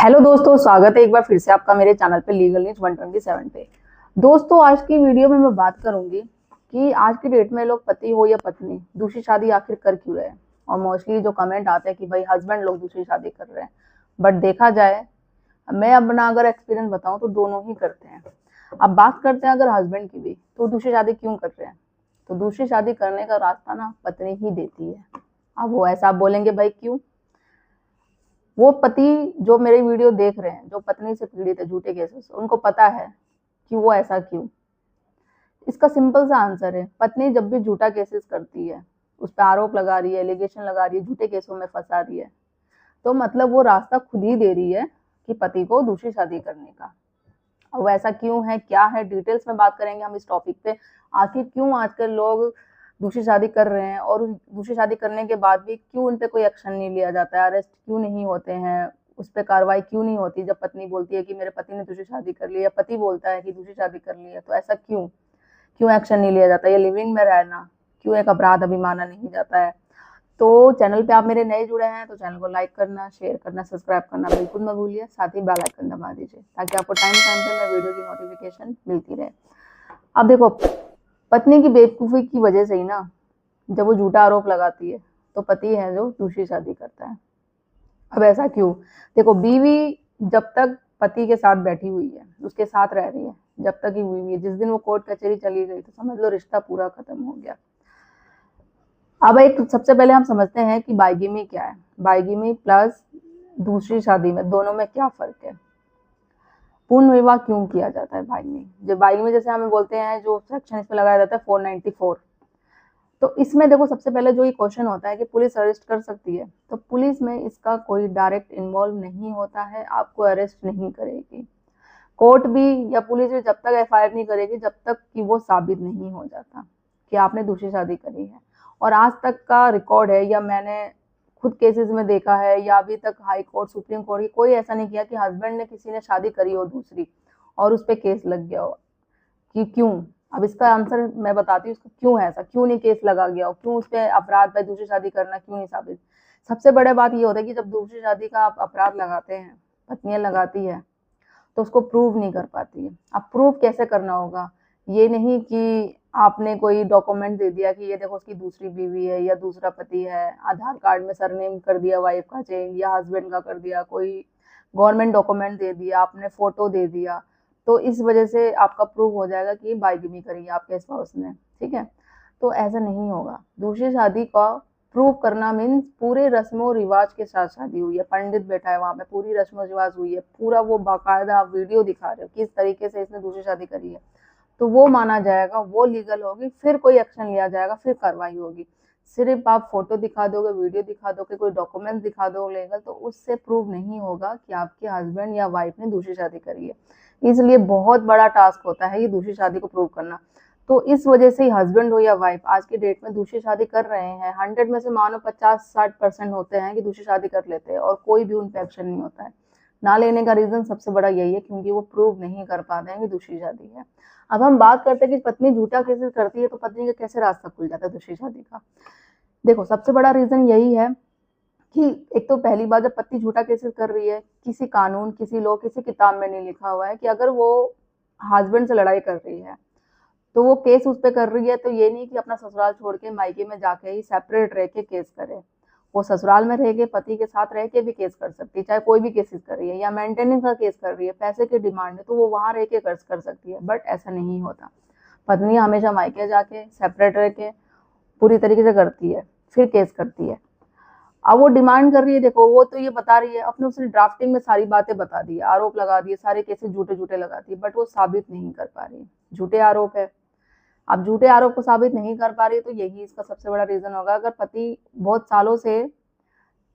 Hello दोस्तों, स्वागत है एक बार फिर से आपका मेरे चैनल पे लीगल न्यूज 127 पे। दोस्तों, आज की वीडियो में मैं बात करूंगी कि आज की डेट में लोग पति हो या पत्नी दूसरी शादी आखिर कर क्यों रहे हैं। और मोस्टली जो कमेंट आते हैं कि भाई हस्बैंड लोग दूसरी शादी कर रहे हैं, बट देखा जाए, मैं अपना अगर एक्सपीरियंस बताऊं तो दोनों ही करते हैं। अब बात करते हैं अगर हस्बैंड की भी, तो दूसरी शादी क्यों कर रहे हैं। तो दूसरी शादी करने का रास्ता ना पत्नी ही देती है। अब वो ऐसा आप बोलेंगे भाई क्यों। वो पति जो मेरे वीडियो देख रहे हैं, जो पत्नी से पीड़ित है झूठे केसेस, उनको पता है कि वो ऐसा क्यों। इसका सिंपल सा आंसर है, पत्नी जब भी झूठा केसेस करती है, उस पर आरोप लगा रही है, एलिगेशन लगा रही है, झूठे केसों में फंसा रही है, तो मतलब वो रास्ता खुद ही दे रही है कि पति को दूसरी शादी करने का। अब ऐसा क्यों है, क्या है, डिटेल्स में बात करेंगे हम इस टॉपिक पे। आखिर क्यों आजकल लोग दूसरी शादी कर रहे हैं, और दूसरी शादी करने के बाद भी क्यों उन पे कोई एक्शन नहीं लिया जाता है, अरेस्ट क्यों नहीं होते हैं, उस पर कार्रवाई क्यों नहीं होती जब पत्नी बोलती है कि मेरे पति ने दूसरी शादी कर ली, या पति बोलता है कि दूसरी शादी कर ली है, तो ऐसा क्यों क्यों एक्शन नहीं लिया जाता, या लिविंग में रहना क्यों एक अपराध अभी माना नहीं जाता है। तो चैनल पे आप मेरे नए जुड़े हैं तो चैनल को लाइक करना, शेयर करना, सब्सक्राइब करना बिल्कुल मत भूलिए। साथ ही बेल आइकन दबा दीजिए ताकि आपको टाइम टाइम पे मैं वीडियो की नोटिफिकेशन मिलती रहे। अब देखो, पत्नी की बेवकूफ़ी की वजह से ही ना, जब वो झूठा आरोप लगाती है तो पति है जो दूसरी शादी करता है। अब ऐसा क्यों। देखो, बीवी जब तक पति के साथ बैठी हुई है, उसके साथ रह रही है, जब तक ही बीवी है, जिस दिन वो कोर्ट कचहरी चली गई तो समझ लो रिश्ता पूरा खत्म हो गया। अब एक सबसे पहले हम समझते हैं कि बाइगेमी क्या है। बाइगेमी प्लस दूसरी शादी में, दोनों में क्या फर्क है। पूर्ण विवाह क्यों किया जाता है बाइगेमी। जो बाइगेमी जैसे हमें बोलते हैं, जो सेक्शन इसमें लगाया जाता है 494, तो इसमें देखो सबसे पहले जो ये क्वेश्चन होता है कि पुलिस अरेस्ट कर सकती है, तो पुलिस में इसका कोई डायरेक्ट इन्वॉल्व नहीं होता है, आपको अरेस्ट नहीं करेगी। कोर्ट भी या पुलिस भी जब तक एफआईआर नहीं करेगी जब तक कि वो साबित नहीं हो जाता कि आपने दूसरी शादी करी है। और आज तक का रिकॉर्ड है, या मैंने खुद केसेस में देखा है, या अभी तक हाई कोर्ट, सुप्रीम कोर्ट, कोई ऐसा नहीं किया कि हस्बैंड ने किसी ने शादी करी हो दूसरी और उस पर केस लग गया हो कि क्यों। अब इसका आंसर मैं बताती हूँ, क्यों है ऐसा, क्यों नहीं केस लगा गया हो, क्यों उस पर अपराध पे दूसरी शादी करना क्यों नहीं साबित। सबसे बड़ा बात ये होता है कि जब दूसरी शादी का आप अपराध लगाते हैं, पत्नियां लगाती है, तो उसको प्रूव नहीं कर पाती है। अब प्रूव कैसे करना होगा, ये नहीं कि आपने कोई डॉक्यूमेंट दे दिया कि ये देखो उसकी दूसरी बीवी है या दूसरा पति है, आधार कार्ड में सरनेम कर दिया वाइफ का चेंज, या हस्बैंड का कर दिया, कोई गवर्नमेंट डॉक्यूमेंट दे दिया, आपने फोटो दे दिया, तो इस वजह से आपका प्रूव हो जाएगा कि बाइगेमी करी है आपके स्पाउस ने। ठीक है, तो ऐसा नहीं होगा। दूसरी शादी का प्रूव करना मीन्स पूरे रस्मों रिवाज के साथ शादी हुई है, पंडित बैठा है वहां पे, पूरी रस्मों रिवाज हुई है, पूरा वो बाकायदा आप वीडियो दिखा रहे हो किस तरीके से इसने दूसरी शादी करी है, तो वो माना जाएगा, वो लीगल होगी, फिर कोई एक्शन लिया जाएगा, फिर कार्रवाई होगी। सिर्फ आप फोटो दिखा दोगे, वीडियो दिखा दोगे, कोई डॉक्यूमेंट दिखा दो लीगल, तो उससे प्रूव नहीं होगा कि आपके हस्बैंड या वाइफ ने दूसरी शादी करी है। इसलिए बहुत बड़ा टास्क होता है ये दूसरी शादी को प्रूव करना। तो इस वजह से ही हस्बैंड हो या वाइफ आज की डेट में दूसरी शादी कर रहे हैं। 100 में से मानो 50-60% होते हैं कि दूसरी शादी कर लेते हैं और कोई भी उन पर एक्शन नहीं होता है। ना लेने का रीजन सबसे बड़ा यही है, क्योंकि वो प्रूव नहीं कर पाते हैं कि दूसरी शादी है। अब हम बात करते हैं कि पत्नी झूठा केसेस करती है तो पत्नी का कैसे रास्ता खुल जाता है दूसरी शादी का। देखो, सबसे बड़ा रीजन यही है कि एक तो पहली बात, जब पत्नी झूठा केसेस कर रही है, किसी कानून, किसी लॉ, किसी किताब में नहीं लिखा हुआ है कि अगर वो हस्बैंड से लड़ाई कर रही है तो वो केस उस पर कर रही है, तो ये नहीं कि अपना ससुराल छोड़ के मायके में जाके ही सेपरेट रह के केस करे। वो ससुराल में रह के पति के साथ रह के भी केस कर सकती है, चाहे कोई भी केसेस कर रही है, या मेंटेनेंस का केस कर रही है, पैसे की डिमांड है, तो वो वहां रह के कर सकती है। बट ऐसा नहीं होता, पत्नी हमेशा मायके जाके सेपरेट रह के पूरी तरीके से करती है, फिर केस करती है। अब वो डिमांड कर रही है, देखो वो तो ये बता रही है, अपने उसने ड्राफ्टिंग में सारी बातें बता दी, आरोप लगा दिए, सारे केसेस झूठे झूठे लगाती है, बट वो साबित नहीं कर पा रही, झूठे आरोप है। अब झूठे आरोप को साबित नहीं कर पा रही, तो यही इसका सबसे बड़ा रीजन होगा। अगर पति बहुत सालों से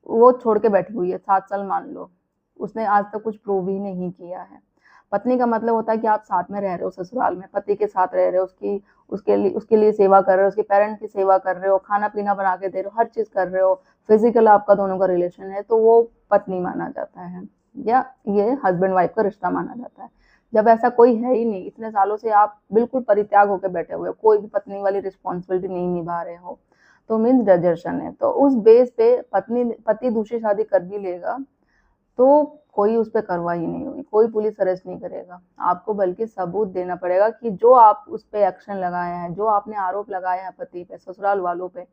वो छोड़ के बैठी हुई है, 7 साल मान लो, उसने आज तक कुछ प्रूव ही नहीं किया है। पत्नी का मतलब होता है कि आप साथ में रह रहे हो, ससुराल में पति के साथ रह रहे हो, उसके लिए सेवा कर रहे हो, उसके पेरेंट्स की सेवा कर रहे हो, खाना पीना बना के दे रहे हो, हर चीज कर रहे हो, फिजिकल आपका दोनों का रिलेशन है, तो वो पत्नी माना जाता है, या ये हस्बैंड वाइफ का रिश्ता माना जाता है। जब ऐसा कोई है ही नहीं, इतने सालों से आप बिल्कुल परित्याग होकर बैठे हुए हो, कोई भी पत्नी वाली रिस्पॉन्सिबिलिटी नहीं निभा रहे हो, तो मीन्स डेजर्शन है। तो उस बेस पे पति दूसरी शादी कर भी लेगा तो कोई उस पर कार्रवाई नहीं होगी, कोई पुलिस अरेस्ट नहीं करेगा आपको, बल्कि सबूत देना पड़ेगा कि जो आप उस पर एक्शन लगाए हैं, जो आपने आरोप लगाए हैं पति पे, ससुराल वालों पे,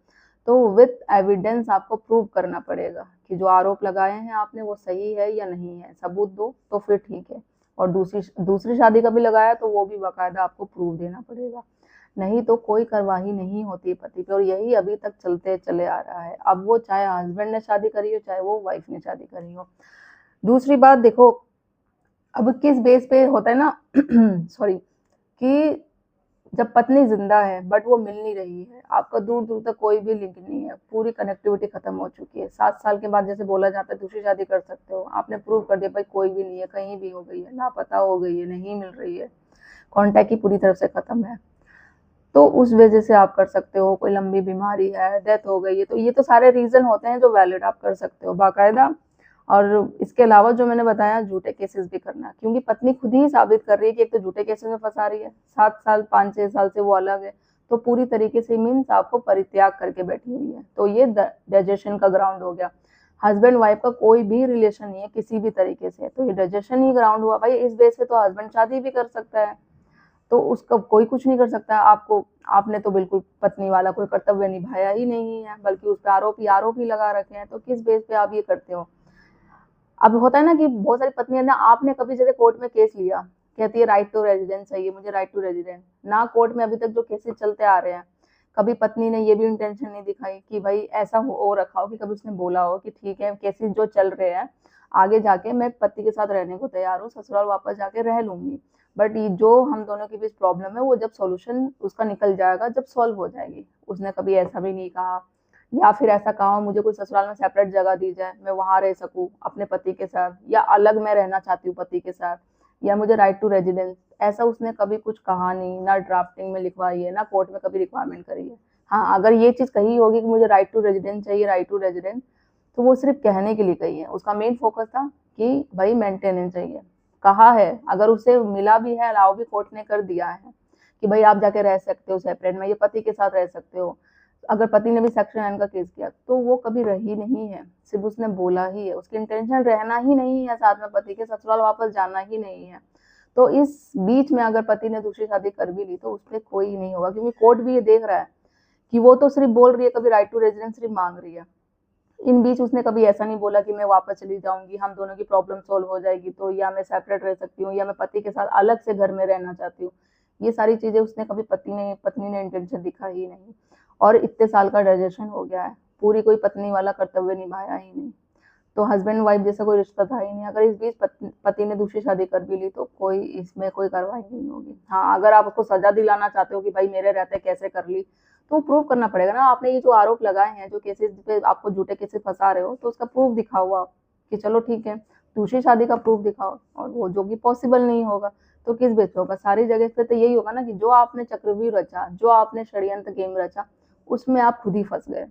तो विथ एविडेंस आपको प्रूव करना पड़ेगा कि जो आरोप लगाए हैं आपने वो सही है या नहीं है, सबूत दो तो फिर ठीक है। और दूसरी शादी का भी लगाया तो वो भी बाकायदा आपको प्रूव देना पड़ेगा, नहीं तो कोई कार्रवाई नहीं होती पति पे। और यही अभी तक चलते चले आ रहा है, अब वो चाहे हस्बैंड ने शादी करी हो, चाहे वो वाइफ ने शादी करी हो। दूसरी बात देखो, अब किस बेस पे होता है ना सॉरी, कि जब पत्नी जिंदा है बट वो मिल नहीं रही है, आपका दूर दूर तक कोई भी लिंक नहीं है, पूरी कनेक्टिविटी खत्म हो चुकी है, 7 साल के बाद जैसे बोला जाता है दूसरी शादी कर सकते हो, आपने प्रूव कर दिया भाई कोई भी नहीं है, कहीं भी हो गई है, लापता हो गई है, नहीं मिल रही है, कांटेक्ट ही पूरी तरफ से खत्म है, तो उस वजह से आप कर सकते हो। कोई लंबी बीमारी है, डेथ हो गई है, तो ये तो सारे रीजन होते हैं जो वैलिड आप कर सकते हो बाकायदा। और इसके अलावा जो मैंने बताया, झूठे केसेस भी करना, क्योंकि पत्नी खुद ही साबित कर रही है कि एक तो झूठे केसेस में फंसा रही है, 7 साल 5-6 साल से वो अलग है, तो पूरी तरीके से मीन्स आपको परित्याग करके बैठी हुई है, तो ये डाइजेशन का ग्राउंड हो गया। हस्बैंड वाइफ का कोई भी रिलेशन नहीं है किसी भी तरीके से, तो ये डाइजेशन ही ग्राउंड हुआ भाई। इस बेस से तो हस्बैंड शादी भी कर सकता है, तो उसका कोई कुछ नहीं कर सकता आपको, आपने तो बिल्कुल पत्नी वाला कोई कर्तव्य निभाया ही नहीं है, बल्कि उस पर आरोप ही लगा रखे हैं, तो किस बेस पे आप ये करते हो। अब होता है ना कि बहुत सारी पत्नियां ना, आपने कभी जैसे कोर्ट में केस लिया, कहती है राइट टू रेजिडेंस चाहिए मुझे, राइट टू रेजिडेंस ना, कोर्ट में अभी तक जो केसेस चलते आ रहे हैं, कभी पत्नी ने ये भी इंटेंशन नहीं दिखाई कि भाई ऐसा हो रखा हो कि कभी उसने बोला हो कि ठीक है केसेस जो चल रहे हैं आगे जाके मैं पति के साथ रहने को तैयार हूँ, ससुराल वापस जाके रह लूंगी, बट ये जो हम दोनों के बीच प्रॉब्लम है वो जब सॉल्यूशन उसका निकल जाएगा, जब सॉल्व हो जाएगी, उसने कभी ऐसा भी नहीं कहा। या फिर ऐसा कहा मुझे कोई ससुराल में सेपरेट जगह दी जाए, मैं वहां रह सकूं अपने पति के साथ, या अलग मैं रहना चाहती हूँ पति के साथ, या मुझे राइट टू रेजिडेंस, ऐसा उसने कभी कुछ कहा नहीं, ना ड्राफ्टिंग में लिखवाई है, ना कोर्ट में कभी रिक्वायरमेंट करी है। हाँ, अगर ये चीज कही होगी कि मुझे राइट टू रेजिडेंस चाहिए, राइट टू रेजिडेंस, तो वो सिर्फ कहने के लिए कही है, उसका मेन फोकस था कि भाई मेंटेनेंस चाहिए, कहा है, अगर उसे मिला भी है, अलाउ भी कोर्ट ने कर दिया है कि भाई आप जाके रह सकते हो सेपरेट में, ये पति के साथ रह सकते हो, अगर पति ने भी सेक्शन 9 का केस किया, तो वो कभी रही नहीं है, सिर्फ उसने बोला ही है, उसकी इंटेंशन रहना ही नहीं है साथ में, पति के ससुराल वापस जाना ही नहीं है। तो इस बीच में अगर पति ने दूसरी शादी कर भी ली तो उस पर कोई नहीं होगा, क्योंकि कोर्ट भी ये देख रहा है कि वो तो सिर्फ बोल रही है, कभी राइट टू रेजिडेंस सिर्फ मांग रही है, इन बीच उसने कभी ऐसा नहीं बोला कि मैं वापस चली जाऊंगी, हम दोनों की प्रॉब्लम सोल्व हो जाएगी, तो या मैं सेपरेट रह सकती हूँ, या मैं पति के साथ अलग से घर में रहना चाहती हूँ, ये सारी चीजें उसने कभी पत्नी ने इंटेंशन दिखा ही नहीं। और इतने साल का डाइजेशन हो गया है, पूरी कोई पत्नी वाला कर्तव्य निभाया ही नहीं, तो हस्बैंड वाइफ जैसा कोई रिश्ता था ही नहीं। अगर इस बीच पति ने दूसरी शादी कर भी ली तो कोई इसमें कोई कार्रवाई नहीं होगी। हाँ, अगर आप उसको सजा दिलाना चाहते हो कि भाई मेरे रहते कैसे कर ली, तो प्रूव करना पड़ेगा ना, आपने ये जो आरोप लगाए हैं, जो केसेस पे आपको झूठे केसेस फंसा रहे हो, तो उसका प्रूफ दिखाओ आप कि चलो ठीक है, दूसरी शादी का प्रूफ दिखाओ, और वो जो कि पॉसिबल नहीं होगा तो किस बेस पे होगा, सारी जगह पे तो यही होगा ना कि जो आपने चक्रव्यूह रचा, जो आपने षड्यंत्र गेम रचा, उसमें आप खुद ही फंस गए।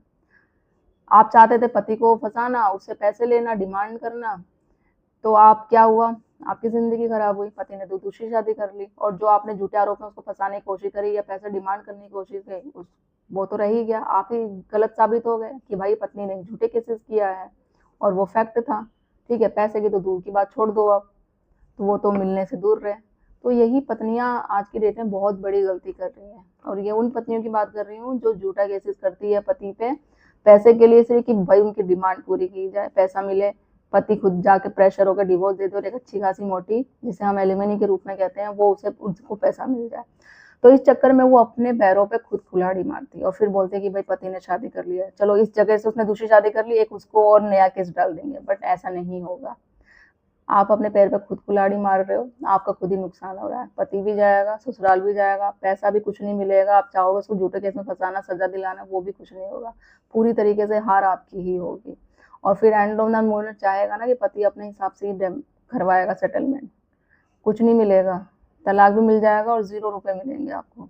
आप चाहते थे पति को फंसाना, उससे पैसे लेना, डिमांड करना, तो आप क्या हुआ, आपकी जिंदगी खराब हुई, पति ने तो दूसरी शादी कर ली, और जो आपने झूठे आरोप में उसको फंसाने की कोशिश करी या पैसे डिमांड करने की कोशिश की, वो तो रह ही गया, आप ही गलत साबित हो गए कि भाई पत्नी ने झूठे केसेस किया है, और वो फैक्ट था। ठीक है, पैसे की तो दूर की बात छोड़ दो आप, तो वो तो मिलने से दूर रहे। तो यही पत्नियां आज की डेट में बहुत बड़ी गलती कर रही हैं, और ये उन पत्नियों की बात कर रही हूँ जो झूठा केसेस करती है पति पे, पैसे के लिए, सिर्फ कि भाई उनकी डिमांड पूरी की जाए, पैसा मिले, पति खुद जाके प्रेशर होकर डिवोर्स दे दे, और एक अच्छी खासी मोटी, जिसे हम एलिमनी के रूप में कहते हैं, वो उसे उसको पैसा मिल जाए, तो इस चक्कर में वो अपने पैरों पे खुद कुल्हाड़ी मारती है, और फिर बोलते हैं कि भाई पति ने शादी कर लिया है, चलो इस जगह से उसने दूसरी शादी कर ली, एक उसको और नया केस डाल देंगे, बट ऐसा नहीं होगा। आप अपने पैर पे खुद कुल्हाड़ी मार रहे हो, आपका खुद ही नुकसान हो रहा है, पति भी जाएगा, ससुराल भी जाएगा, पैसा भी कुछ नहीं मिलेगा, आप चाहोगे उसको झूठे केस में फंसाना, सजा दिलाना, वो भी कुछ नहीं होगा, पूरी तरीके से हार आपकी ही होगी। और फिर एंड ऑफ द मोमेंट चाहेगा ना कि पति अपने हिसाब से ही करवाएगा सेटलमेंट, कुछ नहीं मिलेगा, तलाक भी मिल जाएगा और 0 रुपए मिलेंगे आपको।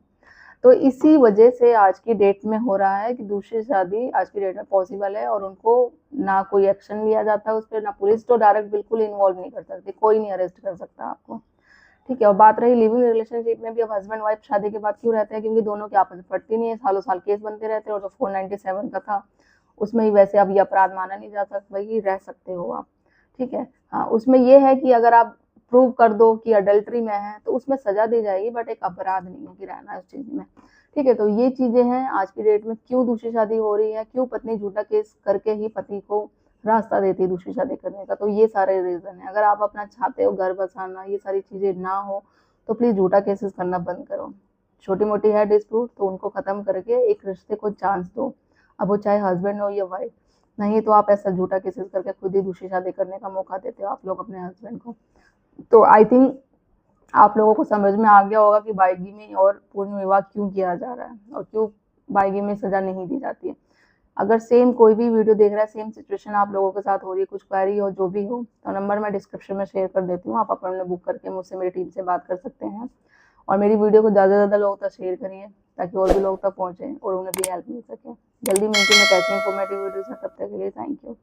तो इसी वजह से आज की डेट में हो रहा है कि दूसरी शादी आज की डेट में पॉसिबल है, और उनको ना कोई एक्शन लिया जाता है उस पर, ना पुलिस तो डायरेक्ट बिल्कुल इन्वॉल्व नहीं कर सकती, कोई नहीं अरेस्ट कर सकता आपको। ठीक है, और बात रही लिविंग रिलेशनशिप में भी, अब हस्बैंड वाइफ शादी के बाद क्यों रहते हैं, क्योंकि दोनों की आपस में पड़ती नहीं है, सालों साल केस बनते रहते हैं, और जो 497 का था उसमें ही वैसे अब ये अपराध माना नहीं जा सकता, भाई रह सकते हो आप, ठीक है। हाँ, उसमें ये है कि अगर आप प्रूव कर दो कि अडल्ट्री में है तो उसमें सजा दी जाएगी, बट एक अपराध नहीं है कि रहना उस चीज में। ठीक है, तो ये चीजें हैं आज की डेट में, क्यों दूसरी शादी हो रही है, क्यों पत्नी झूठा केस करके ही पति को रास्ता देती है दूसरी शादी करने का। तो ये सारे रीजन है। अगर आप अपना चाहते हो घर बसाना, ये सारी चीजें ना हो, तो प्लीज झूठा केसेस करना बंद करो। छोटी मोटी है डिस्प्यूट तो उनको खत्म करके एक रिश्ते को चांस दो, अब वो चाहे हस्बैंड हो या वाइफ। नहीं तो आप ऐसा झूठा केसेस करके खुद ही दूसरी शादी करने का मौका देते हो आप लोग अपने हस्बैंड को। तो आई थिंक आप लोगों को समझ में आ गया होगा कि बाइगी में और पूर्ण विवाह क्यों किया जा रहा है और क्यों बाइगी में सजा नहीं दी जाती है। अगर सेम कोई भी वीडियो देख रहा है, सेम सिचुएशन आप लोगों के साथ हो रही है, कुछ क्वेरी हो, जो भी हो, तो नंबर मैं डिस्क्रिप्शन में शेयर कर देती हूँ। आप अपॉइंटमेंट बुक करके मुझसे, मेरी टीम से बात कर सकते हैं। और मेरी वीडियो को ज़्यादा से ज़्यादा लोगों तक शेयर करिए ताकि और भी लोग तक पहुँचे और उन्हें भी हेल्प मिल सके। जल्दी मिलती हूँ मैं कैसे इंफॉर्मेटिव वीडियो से, तब तक के लिए थैंक यू।